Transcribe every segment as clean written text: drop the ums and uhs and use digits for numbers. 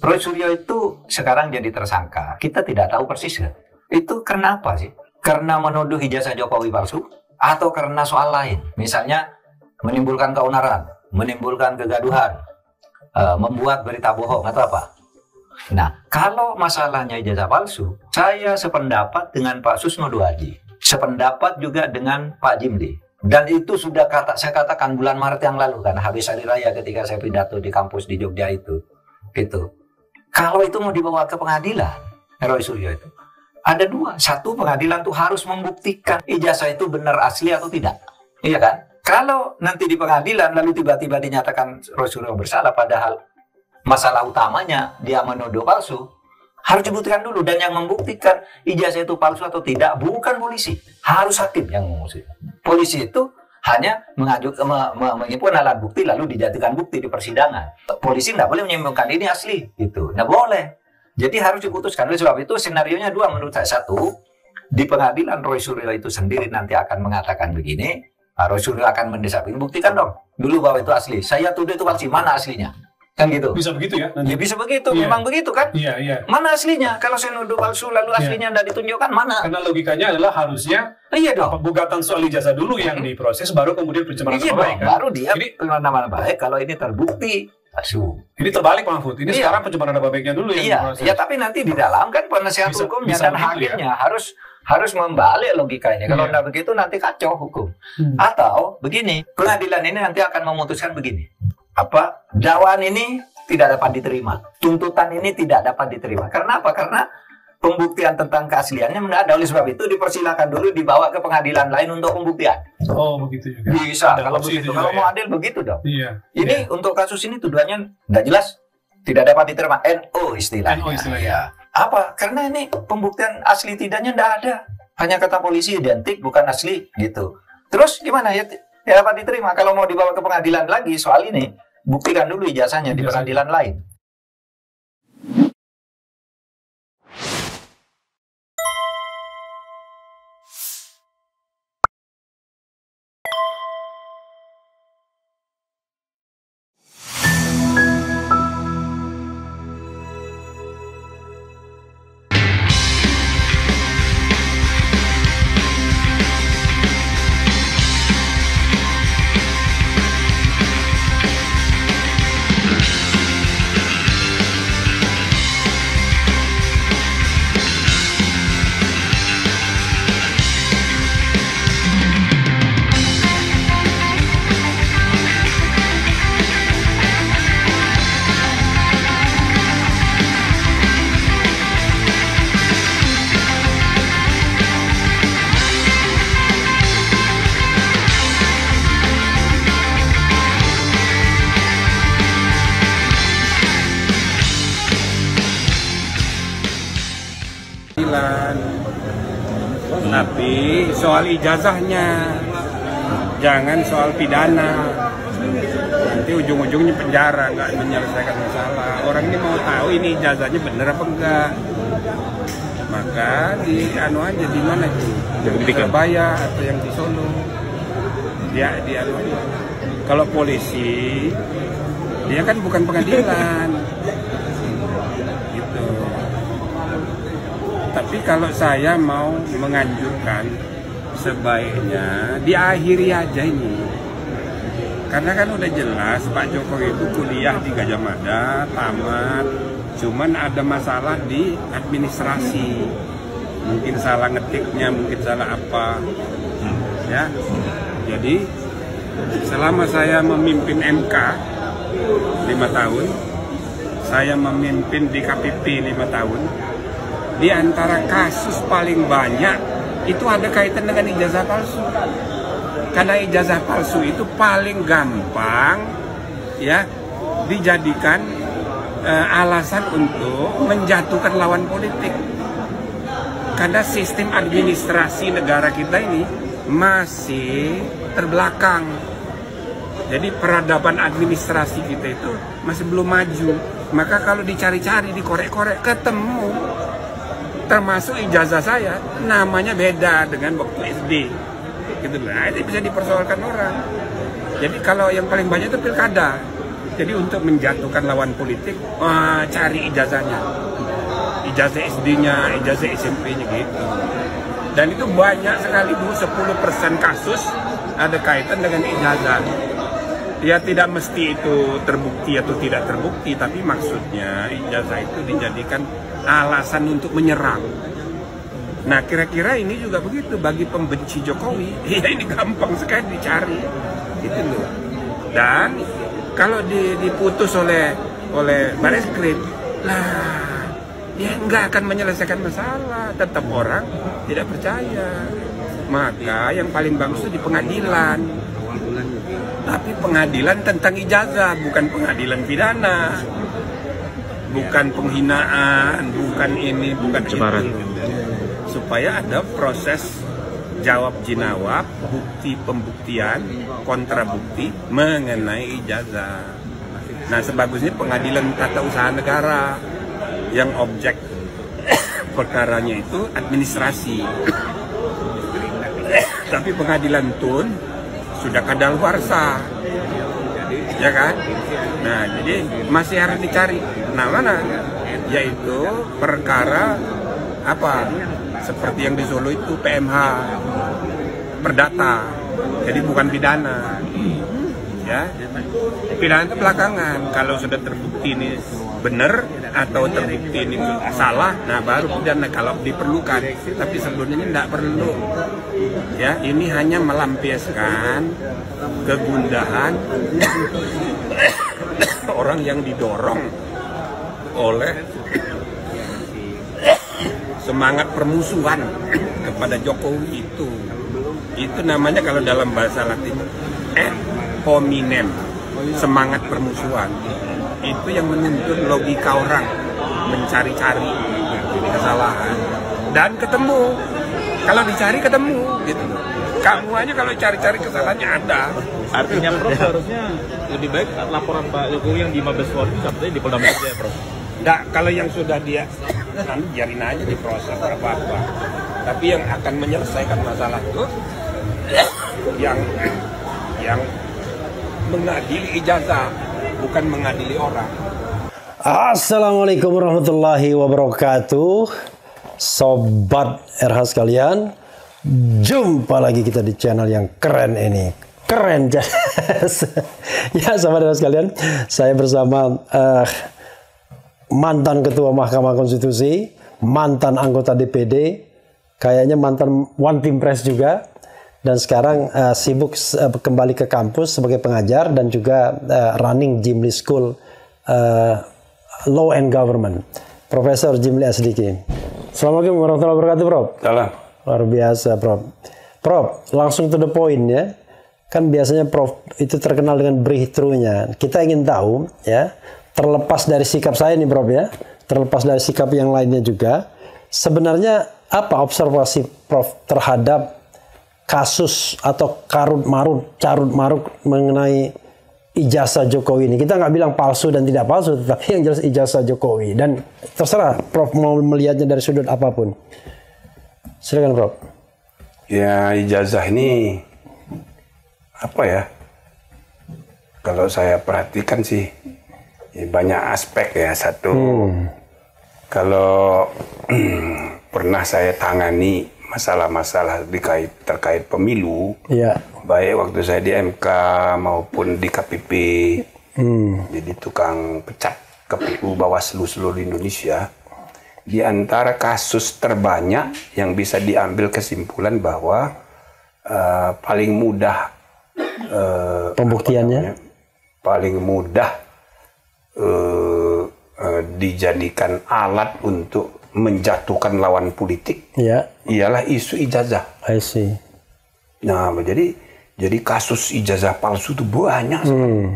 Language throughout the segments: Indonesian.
Roy Suryo itu sekarang jadi tersangka. Kita tidak tahu persis ya. Itu karena apa sih? Karena menuduh ijazah Jokowi palsu? Atau karena soal lain? Misalnya menimbulkan keonaran, menimbulkan kegaduhan, membuat berita bohong atau apa? Nah, kalau masalahnya ijazah palsu, saya sependapat dengan Pak Susno Duadi. Sependapat juga dengan Pak Jimli. Dan itu sudah saya katakan bulan Maret yang lalu kan, habis hari raya ketika saya pidato di kampus di Jogja itu. Gitu. Kalau itu mau dibawa ke pengadilan, Roy Suryo itu, ada dua. Satu, pengadilan tuh harus membuktikan ijazah itu benar asli atau tidak. Iya kan? Kalau nanti di pengadilan lalu tiba-tiba dinyatakan Roy Suryo bersalah, padahal masalah utamanya dia menuduh palsu, harus dibuktikan dulu. Dan yang membuktikan ijazah itu palsu atau tidak bukan polisi, harus hakim yang mengusut. Polisi itu hanya mengimpun alat bukti lalu dijadikan bukti di persidangan. Polisi tidak boleh menyimpulkan ini asli, gitu. Tidak boleh. Jadi harus diputuskan. Oleh sebab itu senarionya dua menurut saya. Satu, di pengadilan Roy Suryo itu sendiri nanti akan mengatakan begini, Roy Suryo akan mendesak, buktikan dong dulu bahwa itu asli. Saya tuduh itu palsu, mana aslinya? Kan gitu. Bisa begitu ya? Nanti. Ya bisa begitu, memang begitu kan? Iya. Mana aslinya? Kalau saya nuduh palsu lalu aslinya tidak ditunjukkan, mana? Karena logikanya adalah harusnya gugatan soal ijazah dulu yang diproses, baru kemudian pencemaran nama baik. Kan? Baru dia pencemaran nama baik kalau ini terbukti palsu. Ini terbalik Pak Mahfud. Ini sekarang pencemaran nama baiknya dulu yang diproses. Iya, tapi nanti di dalam kan penasehat hukumnya dan hakimnya harus membalik logika ini. Kalau tidak begitu nanti kacau hukum. Atau begini, pengadilan ini nanti akan memutuskan begini. Dakwaan ini tidak dapat diterima, tuntutan ini tidak dapat diterima. Karena apa? Karena pembuktian tentang keasliannya tidak ada. Oleh sebab itu dipersilakan dulu dibawa ke pengadilan lain untuk pembuktian. Oh begitu juga. Bisa kalau begitu. Kalau mau adil begitu dong. Iya. Ini untuk kasus ini tuduhannya tidak jelas, tidak dapat diterima. NO istilahnya. NO istilahnya. Apa? Karena ini pembuktian asli tidaknya tidak ada. Hanya kata polisi identik bukan asli gitu. Terus gimana ya? Ya dapat diterima. Kalau mau dibawa ke pengadilan lagi soal ini, buktikan dulu ijazahnya di pengadilan lain. Tapi soal ijazahnya, jangan soal pidana. Nanti ujung-ujungnya penjara, nggak menyelesaikan masalah. Orang ini mau tahu ini ijazahnya bener apa enggak. Maka di anu aja, di mana itu? Yang di Surabaya atau yang di Solo. Dia di anu aja. Kalau polisi, dia kan bukan pengadilan. Gitu. Tapi kalau saya mau menganjurkan, sebaiknya diakhiri aja ini. Karena kan udah jelas Pak Jokowi itu kuliah di Gajah Mada, tamat. Cuman ada masalah di administrasi. Mungkin salah ngetiknya, mungkin salah apa. Ya. Jadi selama saya memimpin MK 5 tahun, saya memimpin di KPP 5 tahun. Di antara kasus paling banyak itu ada kaitan dengan ijazah palsu. Karena ijazah palsu itu paling gampang ya dijadikan alasan untuk menjatuhkan lawan politik. Karena sistem administrasi negara kita ini masih terbelakang. Jadi peradaban administrasi kita itu masih belum maju. Maka kalau dicari-cari, dikorek-korek, ketemu. Termasuk ijazah saya, namanya beda dengan waktu SD. Gitu. Nah, itu bisa dipersoalkan orang. Jadi kalau yang paling banyak itu pilkada. Jadi untuk menjatuhkan lawan politik, cari ijazahnya, ijazah SD-nya, ijazah SMP-nya gitu. Dan itu banyak sekali Bu, 10% kasus ada kaitan dengan ijazah. Ya tidak mesti itu terbukti atau tidak terbukti, tapi maksudnya ijazah itu dijadikan alasan untuk menyerang. Nah kira-kira ini juga begitu bagi pembenci Jokowi. Ya ini gampang sekali dicari, gitu loh. Dan kalau diputus oleh Bareskrim, lah dia nggak akan menyelesaikan masalah. Tetap orang tidak percaya. Maka yang paling bagus itu di pengadilan. Tapi pengadilan tentang ijazah, bukan pengadilan pidana, bukan penghinaan, bukan ini, bukan itu. Supaya ada proses jawab jinawab, bukti pembuktian, kontrabukti mengenai ijazah. Nah sebagusnya pengadilan tata usaha negara yang objek perkaranya itu administrasi. Tapi pengadilan tun sudah kadaluarsa, ya kan? Nah, jadi masih harus dicari. Nah, mana? Yaitu perkara apa? Seperti yang di Solo itu PMH, perdata. Jadi bukan pidana. Ya, pidana itu belakangan. Kalau sudah terbukti ini benar atau terbukti ini salah, nah baru pidana kalau diperlukan. Tapi sebelumnya ini tidak perlu. Ya, ini hanya melampiaskan kegundahan orang yang didorong oleh semangat permusuhan kepada Jokowi itu. Itu namanya kalau dalam bahasa Latin hominem, semangat permusuhan. Itu yang menuntun logika orang mencari-cari kesalahan dan ketemu. Kalau dicari ketemu, gitu. Kamu aja kalau cari-cari kesalahannya ada. Artinya Prof harusnya lebih baik laporan Pak Jokowi yang di Mabes Polri sampai di Polda Metro Jaya, Prof. Nggak, kalau yang sudah dia biarin aja diproses apa-apa. Tapi yang akan menyelesaikan masalah itu yang mengadili ijazah, bukan mengadili orang. Assalamualaikum warahmatullahi wabarakatuh. Sobat RH sekalian, jumpa lagi kita di channel yang keren ini. Keren. Ya sahabat RH sekalian, saya bersama mantan Ketua Mahkamah Konstitusi, mantan anggota DPD, kayaknya mantan One Team Press juga, dan sekarang sibuk kembali ke kampus sebagai pengajar dan juga running Jimli School Law and Government, Profesor Jimli Asdiki. Assalamualaikum warahmatullahi wabarakatuh, Prof. Salam. Luar biasa, Prof. Prof, langsung to the point ya. Kan biasanya Prof itu terkenal dengan breakthrough-nya. Kita ingin tahu ya, terlepas dari sikap saya nih Prof ya, terlepas dari sikap yang lainnya juga, sebenarnya apa observasi Prof terhadap kasus atau carut marut mengenai ijazah Jokowi ini? Kita nggak bilang palsu dan tidak palsu, tetapi yang jelas ijazah Jokowi. Dan terserah Prof mau melihatnya dari sudut apapun. Silakan Prof. Ya ijazah ini apa ya? Kalau saya perhatikan sih banyak aspek ya. Satu, kalau pernah saya tangani masalah-masalah terkait pemilu, ya. Baik waktu saya di MK maupun di KPP, jadi tukang pecat KPU Bawaslu seluruh Indonesia. Di antara kasus terbanyak yang bisa diambil kesimpulan bahwa paling mudah pembuktiannya, paling mudah dijadikan alat untuk menjatuhkan lawan politik, ya, ialah isu ijazah. I see. Nah, jadi kasus ijazah palsu itu banyak sekali.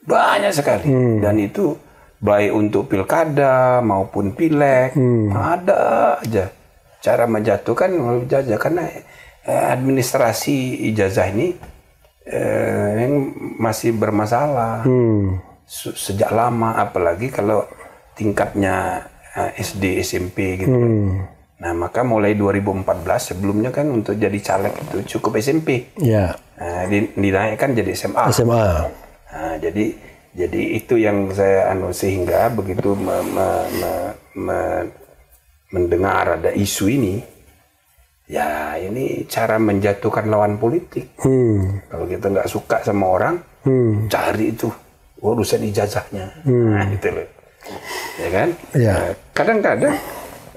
Banyak sekali. Dan itu baik untuk pilkada maupun pileg, ada aja cara menjatuhkan ijazah, karena administrasi ijazah ini yang masih bermasalah sejak lama, apalagi kalau tingkatnya SD, SMP gitu. Nah, maka mulai 2014, sebelumnya kan untuk jadi caleg itu cukup SMP. Ya. Nah, dinaikkan jadi SMA. SMA. Nah, jadi Jadi itu yang saya sehingga begitu mendengar ada isu ini, ya ini cara menjatuhkan lawan politik. Kalau kita nggak suka sama orang, cari itu urusan ijazahnya, nah gitu loh, ya kan? Ya. Kadang-kadang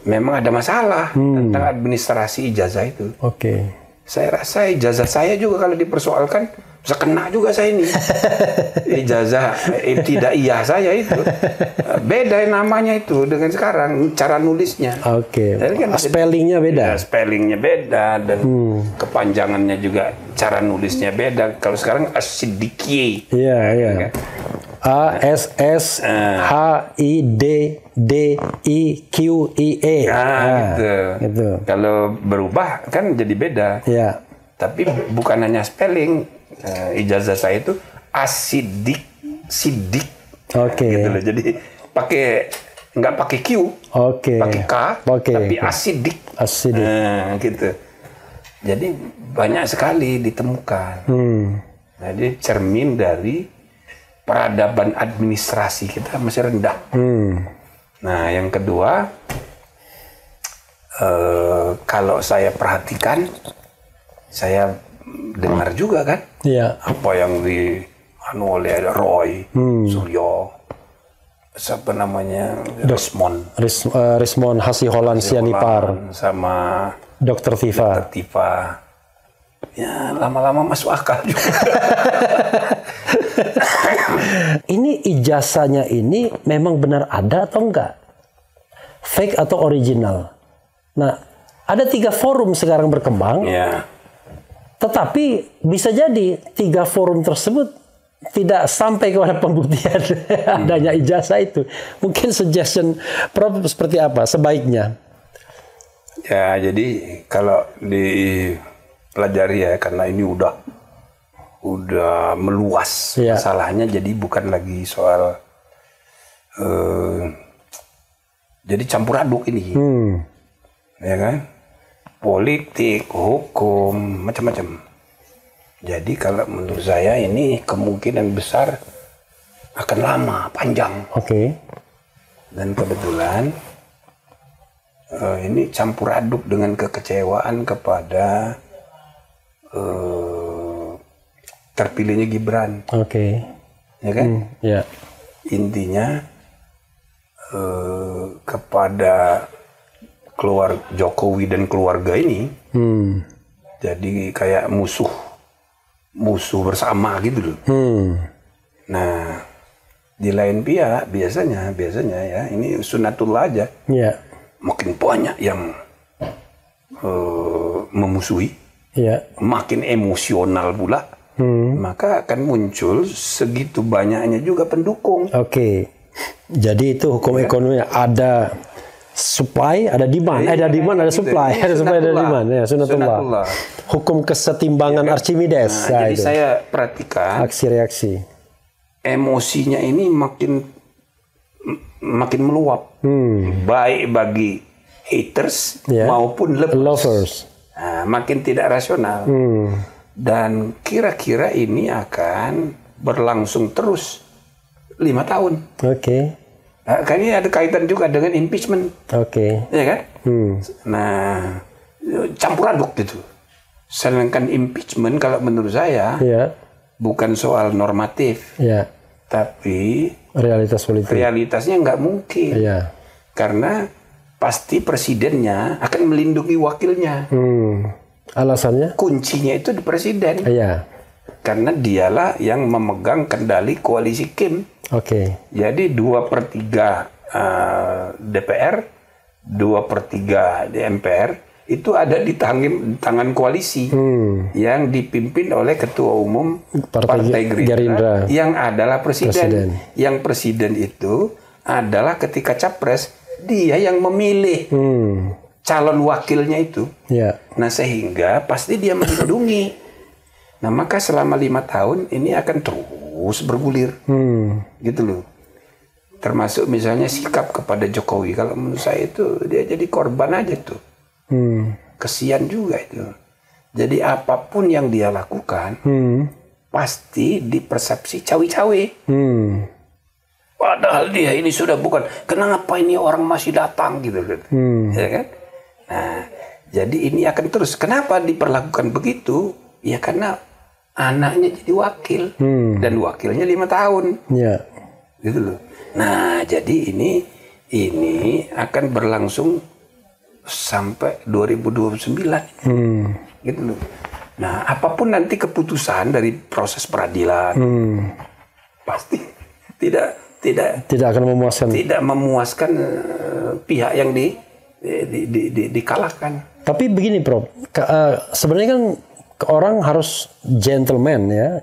memang ada masalah tentang administrasi ijazah itu. Oke. Saya rasa ijazah saya juga kalau dipersoalkan bisa kena juga saya ini. Ijazah tidak iya saya itu beda namanya itu dengan sekarang cara nulisnya. Oke. Jadi kan Spellingnya beda. ya, spellingnya beda dan kepanjangannya juga cara nulisnya beda. Kalau sekarang asidiki. Iya, iya. A S S H I D D I Q I E. Gitu. Kalau berubah kan jadi beda. Ya. Tapi bukan hanya spelling, ijazah saya itu sidik. Oke. Gitu loh. Jadi nggak pakai Q, pakai K, tapi asidik. Gitu. Jadi banyak sekali ditemukan. Jadi cermin dari peradaban administrasi kita masih rendah. Nah, yang kedua, kalau saya perhatikan, saya dengar juga kan, apa yang oleh Roy Suryo, siapa namanya, Rismon Hasiholan Sianipar, sama Dr. Tifa. Ya, lama-lama masuk akal juga. Ini ijazahnya ini memang benar ada atau enggak? Fake atau original? Nah, ada 3 forum sekarang berkembang. Ya. Tetapi bisa jadi 3 forum tersebut tidak sampai kepada pembuktian adanya ijazah itu. Mungkin suggestion Prof seperti apa sebaiknya? Ya, jadi kalau dipelajari ya, karena ini udah meluas masalahnya, jadi bukan lagi soal jadi campur aduk ini, ya kan, politik, hukum, macam-macam. Jadi kalau menurut saya ini kemungkinan besar akan lama, panjang. Oke. Dan kebetulan ini campur aduk dengan kekecewaan kepada terpilihnya Gibran. Oke. Ya kan? Ya. Intinya kepada Jokowi dan keluarga ini jadi kayak musuh bersama gitu loh. Nah, di lain pihak biasanya ya ini sunatullah aja. Ya. Makin banyak yang memusuhi, makin emosional pula, maka akan muncul segitu banyaknya juga pendukung. Oke. Jadi itu hukum ekonomi, ada supply, ada demand, ada demand, ada supply, ada supply, ada demand, ya sunatullah. Hukum kesetimbangan Archimedes. Nah, jadi saya perhatikan aksi reaksi. Emosinya ini makin meluap, baik bagi haters maupun lovers. Nah, makin tidak rasional. Dan kira-kira ini akan berlangsung terus 5 tahun. Oke. Nah, kan ini ada kaitan juga dengan impeachment. Oke. Ya kan? Nah, campur aduk gitu. Sedangkan impeachment kalau menurut saya bukan soal normatif, tapi realitas politik. Realitasnya nggak mungkin. Karena pasti presidennya akan melindungi wakilnya. Alasannya? Kuncinya itu di presiden. Karena dialah yang memegang kendali koalisi Kim. Jadi 2/3 DPR, 2/3 di MPR itu ada di tangan koalisi yang dipimpin oleh Ketua Umum Partai Gerindra yang adalah presiden. Yang presiden itu adalah ketika capres dia yang memilih calon wakilnya itu. Nah, sehingga pasti dia melindungi. Nah, maka selama 5 tahun ini akan terus bergulir. Gitu loh. Termasuk misalnya sikap kepada Jokowi. Kalau menurut saya itu dia jadi korban aja tuh. Kesian juga itu. Jadi apapun yang dia lakukan, pasti dipersepsi cawi-cawi. Padahal dia ini sudah bukan. Kenapa ini orang masih datang gitu. Ya kan? Nah, jadi ini akan terus. Kenapa diperlakukan begitu? Ya karena anaknya jadi wakil dan wakilnya 5 tahun. Ya. Gitu loh. Nah, jadi ini akan berlangsung sampai 2029. Gitu loh. Nah, apapun nanti keputusan dari proses peradilan pasti tidak akan memuaskan. Tidak memuaskan pihak yang dikalahkan. Tapi begini, Prof. Sebenarnya kan orang harus gentleman ya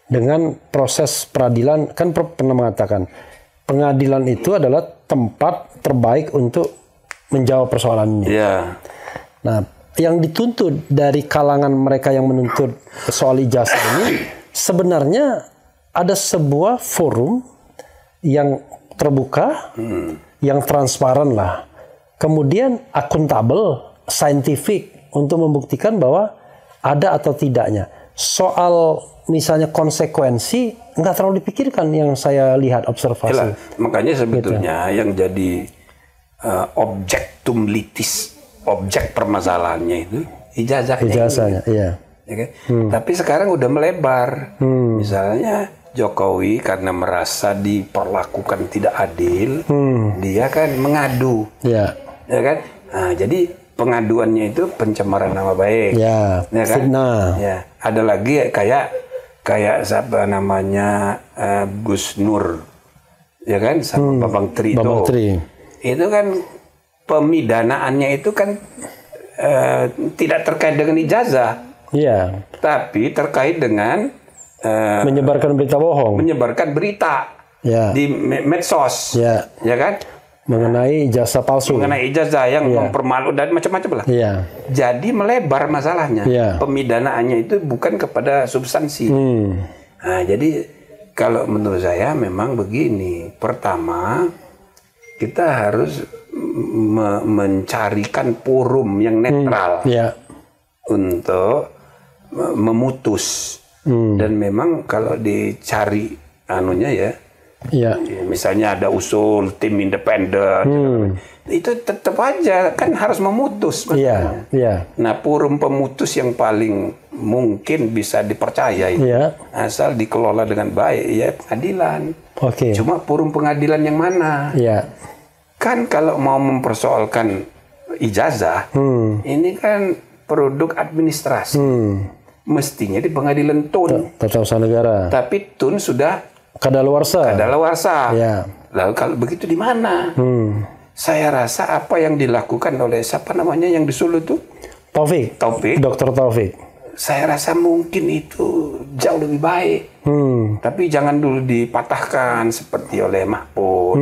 dengan proses peradilan. Kan Prof pernah mengatakan pengadilan itu adalah tempat terbaik untuk menjawab persoalannya. Ya. Nah, yang dituntut dari kalangan mereka yang menuntut soal ijazah ini sebenarnya ada sebuah forum yang terbuka, yang transparan lah. Kemudian akuntabel, saintifik untuk membuktikan bahwa ada atau tidaknya. Soal misalnya konsekuensi nggak terlalu dipikirkan yang saya lihat observasi. Yalah, makanya sebetulnya yang jadi objektum litis, objek permasalahannya itu ijazahnya. Iya. Ya kan? Tapi sekarang udah melebar. Misalnya Jokowi karena merasa diperlakukan tidak adil, dia kan mengadu. Ya. Ya kan? Nah, jadi pengaduannya itu pencemaran nama baik. Ya, ya kan? fitnah. Ya, ada lagi kayak siapa namanya Gus Nur. Ya kan? Sama Bambang Tri. Itu kan pemidanaannya itu kan tidak terkait dengan ijazah. Iya. Tapi terkait dengan menyebarkan berita bohong. Menyebarkan berita di medsos. Ya kan? Mengenai ijazah palsu. Mengenai ijazah yang mempermalu dan macam-macam lah. Iya. Jadi melebar masalahnya. Pemidanaannya itu bukan kepada substansi. Nah, jadi kalau menurut saya memang begini. Pertama, kita harus mencarikan forum yang netral untuk memutus. Dan memang kalau dicari anunya misalnya ada usul tim independen, itu tetap aja kan harus memutus. Nah, forum pemutus yang paling mungkin bisa dipercaya itu asal dikelola dengan baik ya pengadilan. Cuma forum pengadilan yang mana? Kan kalau mau mempersoalkan ijazah, ini kan produk administrasi. Mestinya di pengadilan TUN. Tata Usaha Negara. Tapi TUN sudah kadaluarsa. Lalu kalau begitu di mana? Saya rasa apa yang dilakukan oleh siapa namanya yang di Solo itu? Taufik. Dr. Taufik. Saya rasa mungkin itu jauh lebih baik. Tapi jangan dulu dipatahkan seperti oleh Mahfud.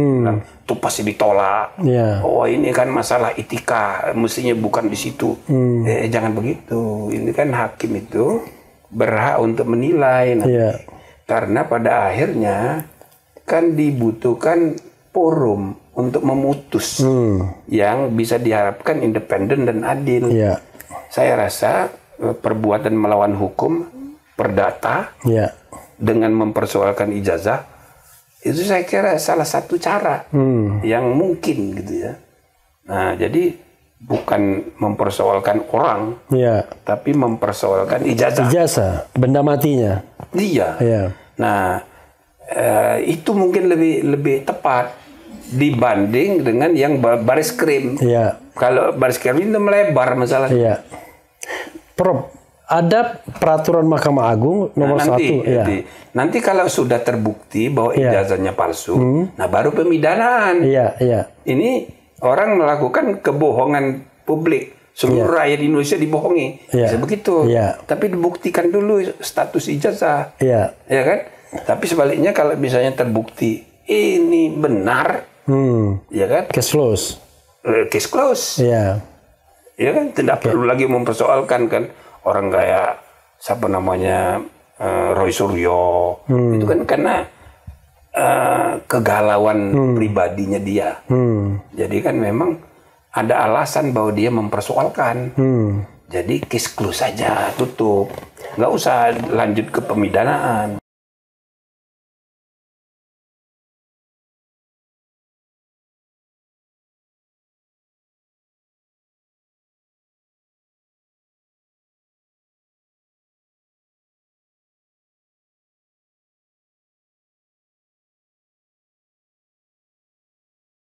Itu pasti ditolak. Oh, ini kan masalah etika, mestinya bukan di situ. Jangan begitu. Ini kan hakim itu berhak untuk menilai. Karena pada akhirnya kan dibutuhkan forum untuk memutus yang bisa diharapkan independen dan adil. Saya rasa perbuatan melawan hukum perdata dengan mempersoalkan ijazah itu saya kira salah satu cara yang mungkin gitu ya. Nah, jadi bukan mempersoalkan orang, tapi mempersoalkan ijazah. Benda matinya. Nah, itu mungkin lebih tepat dibanding dengan yang baris krim. Kalau baris krim itu melebar masalahnya. Prof, ada peraturan Mahkamah Agung nomor 1. Nanti kalau sudah terbukti bahwa ijazahnya palsu, nah baru pemidanaan. Ini orang melakukan kebohongan publik. Seluruh rakyat Indonesia dibohongi. Bisa begitu. Tapi dibuktikan dulu status ijazah. Ya kan? Tapi sebaliknya kalau misalnya terbukti ini benar, ya kan? Case close. Case close. Ya kan, tidak perlu lagi mempersoalkan kan orang kayak siapa namanya Roy Suryo. Itu kan karena kegalauan pribadinya dia. Jadi kan memang ada alasan bahwa dia mempersoalkan. Jadi case close saja, tutup. Nggak usah lanjut ke pemidanaan.